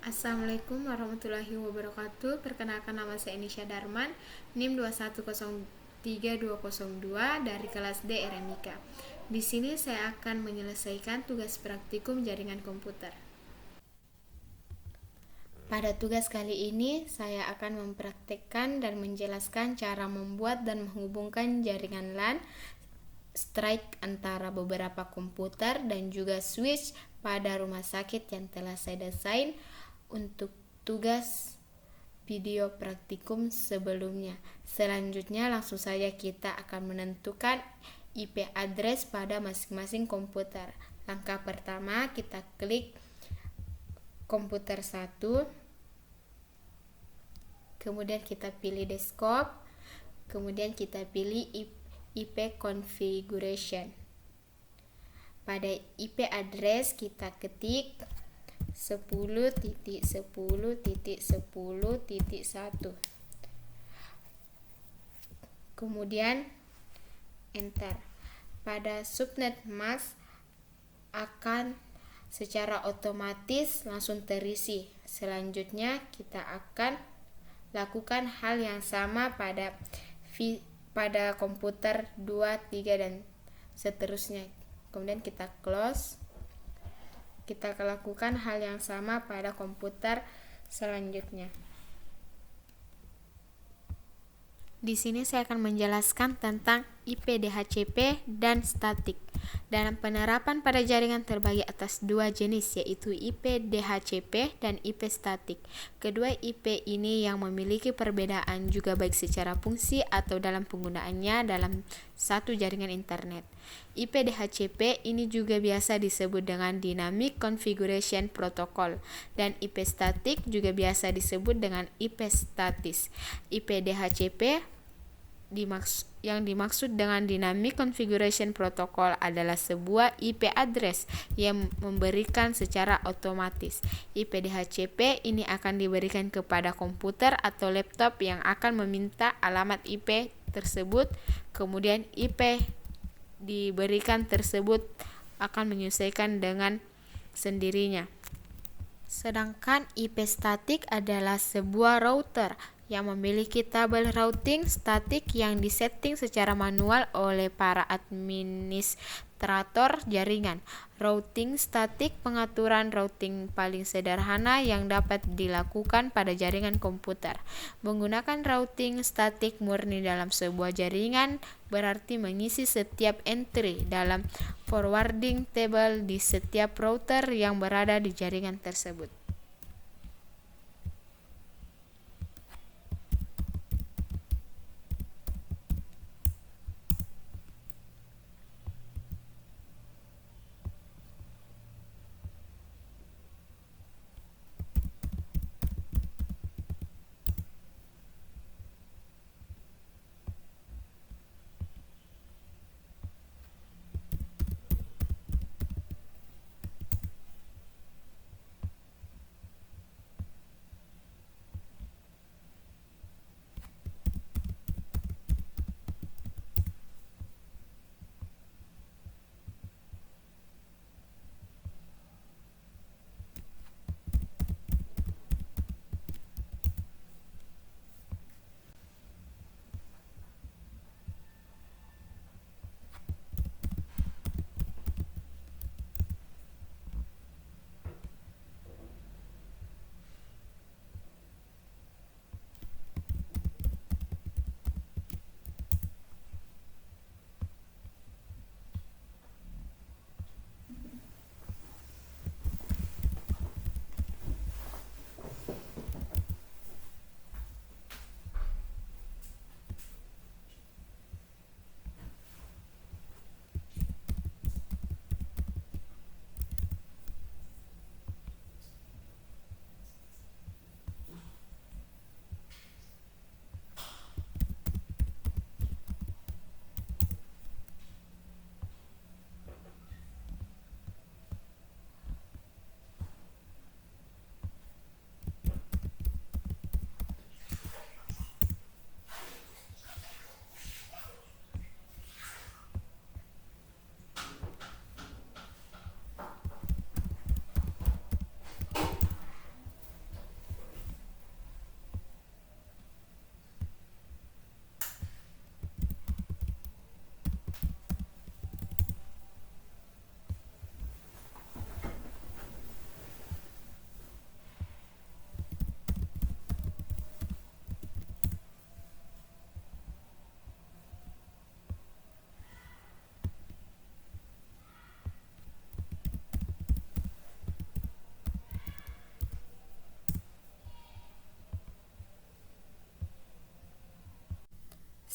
Assalamualaikum warahmatullahi wabarakatuh. Perkenalkan, nama saya Enisha Darman, NIM 2103202 dari kelas D RMIK. Di sini saya akan menyelesaikan tugas praktikum jaringan komputer. Pada tugas kali ini, saya akan mempraktikkan dan menjelaskan cara membuat dan menghubungkan jaringan LAN strike antara beberapa komputer dan juga switch pada rumah sakit yang telah saya desain untuk tugas video praktikum sebelumnya. Selanjutnya langsung saja kita akan menentukan IP address pada masing-masing komputer. Langkah pertama, kita klik komputer 1, kemudian kita pilih desktop, kemudian kita pilih IP configuration. Pada IP address kita ketik 10.10.10.1, kemudian enter. Pada subnet mask akan secara otomatis langsung terisi. Selanjutnya kita akan lakukan hal yang sama pada komputer 2, 3 dan seterusnya. Kemudian kita close. Kita akan lakukan hal yang sama pada komputer selanjutnya. Di sini saya akan menjelaskan tentang IP DHCP dan statik. Dalam penerapan pada jaringan terbagi atas dua jenis, yaitu IP DHCP dan IP statik. Kedua IP ini yang memiliki perbedaan juga baik secara fungsi atau dalam penggunaannya dalam satu jaringan internet. IP DHCP ini juga biasa disebut dengan Dynamic Configuration Protocol, dan IP statik juga biasa disebut dengan IP statis. IP DHCP yang dimaksud dengan Dynamic Configuration Protocol adalah sebuah IP address yang memberikan secara otomatis. IP DHCP ini akan diberikan kepada komputer atau laptop yang akan meminta alamat IP tersebut, kemudian IP diberikan tersebut akan menyesuaikan dengan sendirinya. Sedangkan IP statik adalah sebuah router yang memiliki tabel routing statik yang disetting secara manual oleh para administrator jaringan. Routing statik pengaturan routing paling sederhana yang dapat dilakukan pada jaringan komputer. Menggunakan routing statik murni dalam sebuah jaringan berarti mengisi setiap entry dalam forwarding table di setiap router yang berada di jaringan tersebut.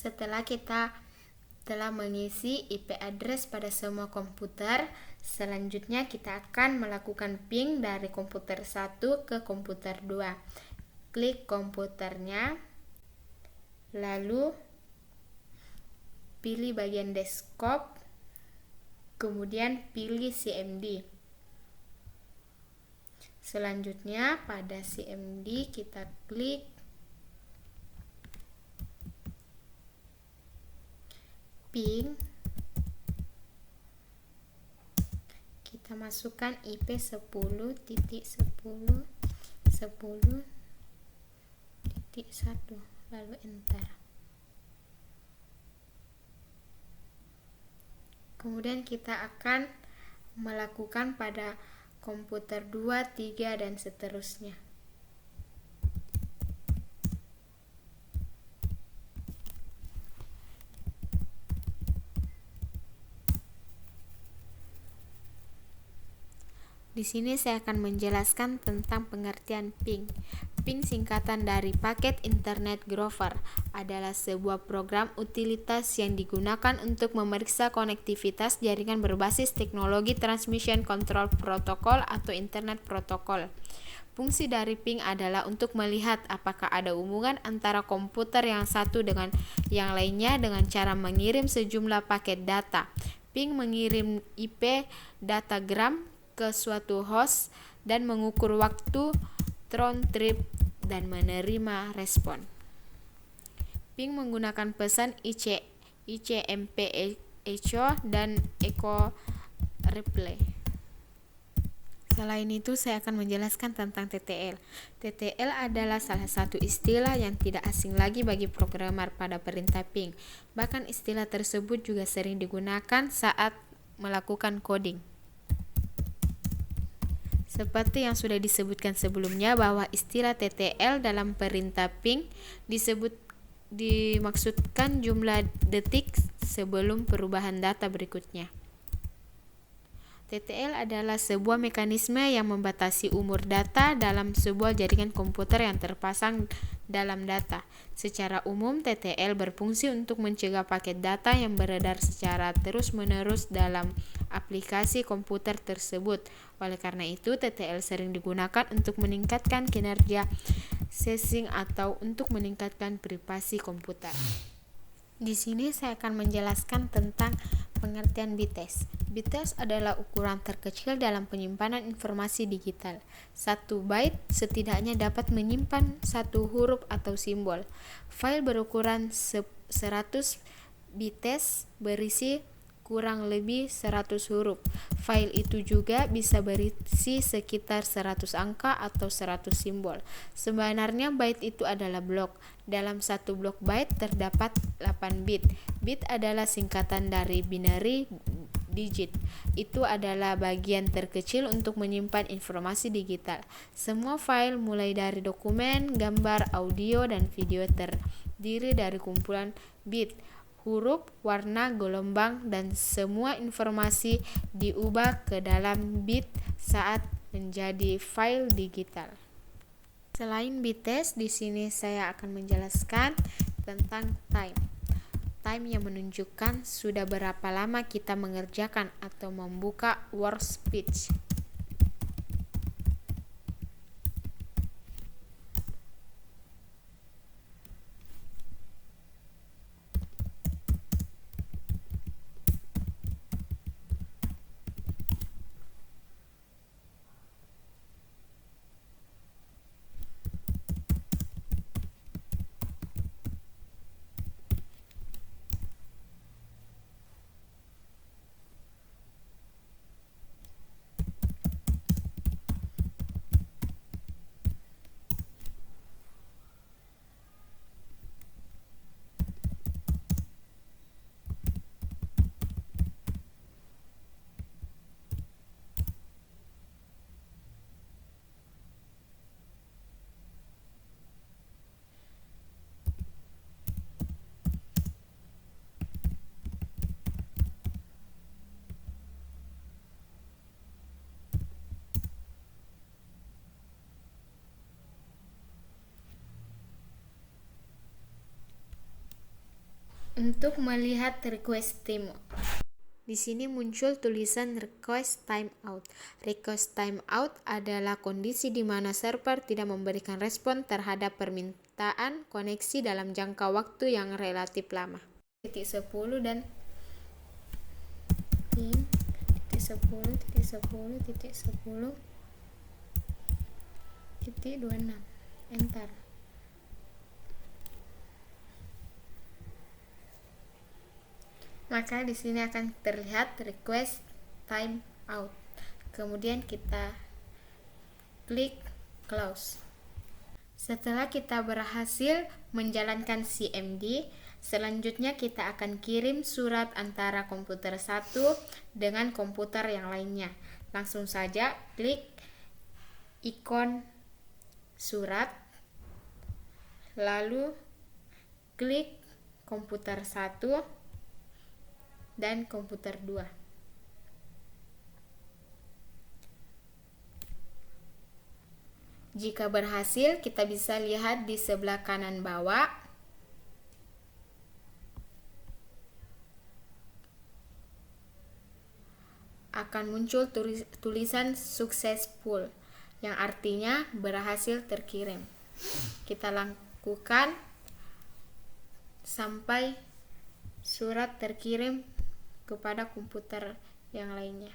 Setelah kita telah mengisi IP address pada semua komputer, selanjutnya kita akan melakukan ping dari komputer 1 ke komputer 2. Klik komputernya, lalu pilih bagian desktop, kemudian pilih CMD. Selanjutnya pada CMD kita klik ping, kita masukkan IP 10.10.10.1 lalu enter. Kemudian kita akan melakukan pada komputer 2, 3 dan seterusnya. Di sini saya akan menjelaskan tentang pengertian ping. Ping singkatan dari paket internet grover, adalah sebuah program utilitas yang digunakan untuk memeriksa konektivitas jaringan berbasis teknologi Transmission Control Protocol atau Internet Protocol. Fungsi dari ping adalah untuk melihat apakah ada hubungan antara komputer yang satu dengan yang lainnya dengan cara mengirim sejumlah paket data. Ping mengirim IP datagram ke suatu host dan mengukur waktu round trip dan menerima respon. Ping menggunakan pesan ICMP echo dan echo replay. Selain itu, saya akan menjelaskan tentang TTL. TTL adalah salah satu istilah yang tidak asing lagi bagi programmer pada perintah ping. Bahkan istilah tersebut juga sering digunakan saat melakukan coding. Seperti yang sudah disebutkan sebelumnya bahwa istilah TTL dalam perintah ping dimaksudkan jumlah detik sebelum perubahan data berikutnya. TTL adalah sebuah mekanisme yang membatasi umur data dalam sebuah jaringan komputer yang terpasang dalam data. Secara umum, TTL berfungsi untuk mencegah paket data yang beredar secara terus-menerus dalam aplikasi komputer tersebut. Oleh karena itu, TTL sering digunakan untuk meningkatkan kinerja caching atau untuk meningkatkan privasi komputer. Di sini saya akan menjelaskan tentang pengertian bites. Bites adalah ukuran terkecil dalam penyimpanan informasi digital. 1 byte setidaknya dapat menyimpan 1 huruf atau simbol. File berukuran 100 bites berisi kurang lebih 100 huruf. File itu juga bisa berisi sekitar 100 angka atau 100 simbol. Sebenarnya byte itu adalah blok. Dalam satu blok byte terdapat 8 bit. Bit adalah singkatan dari binary digit. Itu adalah bagian terkecil untuk menyimpan informasi digital. Semua file mulai dari dokumen, gambar, audio, dan video terdiri dari kumpulan bit, huruf, warna, gelombang, dan semua informasi diubah ke dalam bit saat menjadi file digital. Selain bites, di sini saya akan menjelaskan tentang time. Time yang menunjukkan sudah berapa lama kita mengerjakan atau membuka workspace. Untuk melihat request timeout, di sini muncul tulisan request timeout. Request timeout adalah kondisi di mana server tidak memberikan respon terhadap permintaan koneksi dalam jangka waktu yang relatif lama. Titik 10 dan titik 10 titik 10 titik 10 titik 26 enter. Maka di sini akan terlihat request timeout. Kemudian kita klik close. Setelah kita berhasil menjalankan CMD, selanjutnya kita akan kirim surat antara komputer satu dengan komputer yang lainnya. Langsung saja klik ikon surat, lalu klik komputer 1 dan komputer 2. Jika berhasil, kita bisa lihat di sebelah kanan bawah akan muncul tulisan successful, yang artinya berhasil terkirim. Kita lakukan sampai surat terkirim kepada komputer yang lainnya.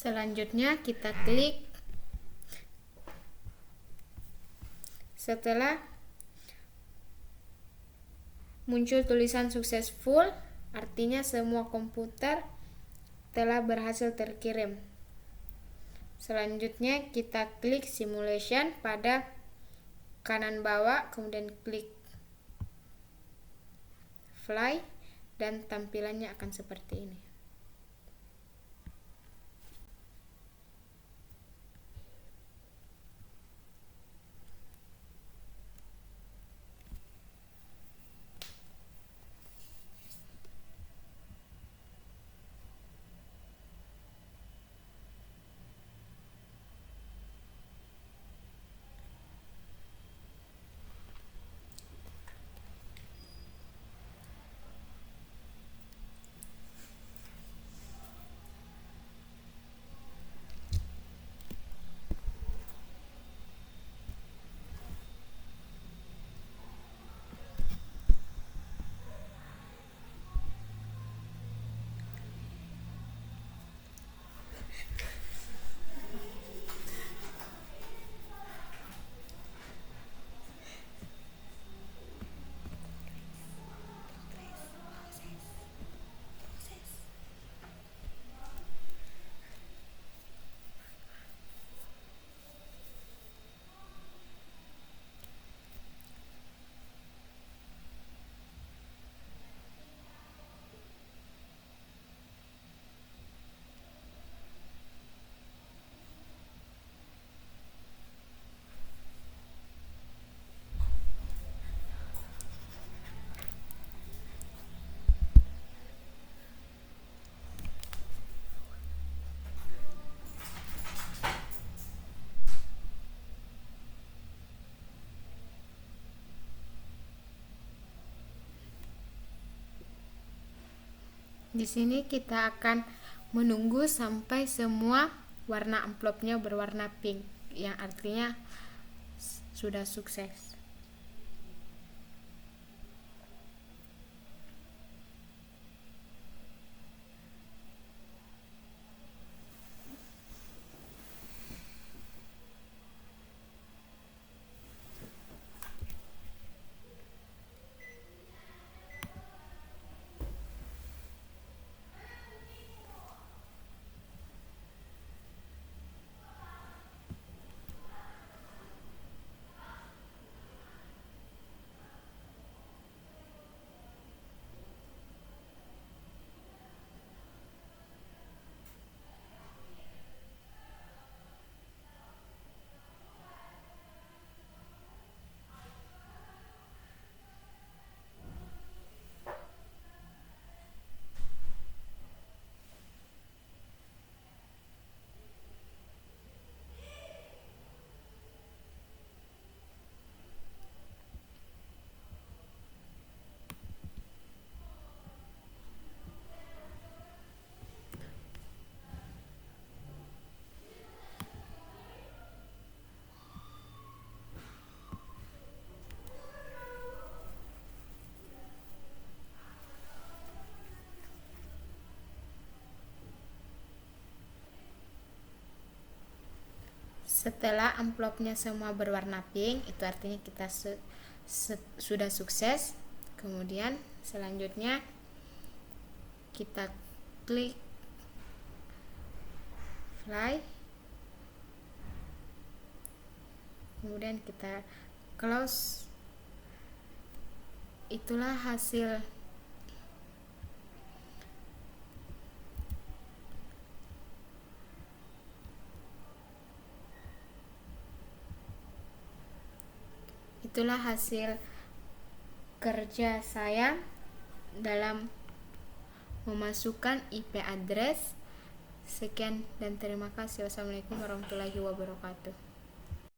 Selanjutnya kita klik. Setelah muncul tulisan successful, artinya semua komputer telah berhasil terkirim. Selanjutnya kita klik simulation pada kanan bawah, kemudian klik fly, dan tampilannya akan seperti ini. Di sini kita akan menunggu sampai semua warna amplopnya berwarna pink, yang artinya sudah sukses. Setelah amplopnya semua berwarna pink, itu artinya kita sudah sukses. Kemudian selanjutnya kita klik fly, kemudian kita close. Itulah hasil kerja saya dalam memasukkan IP address. Sekian dan terima kasih. Wassalamualaikum warahmatullahi wabarakatuh.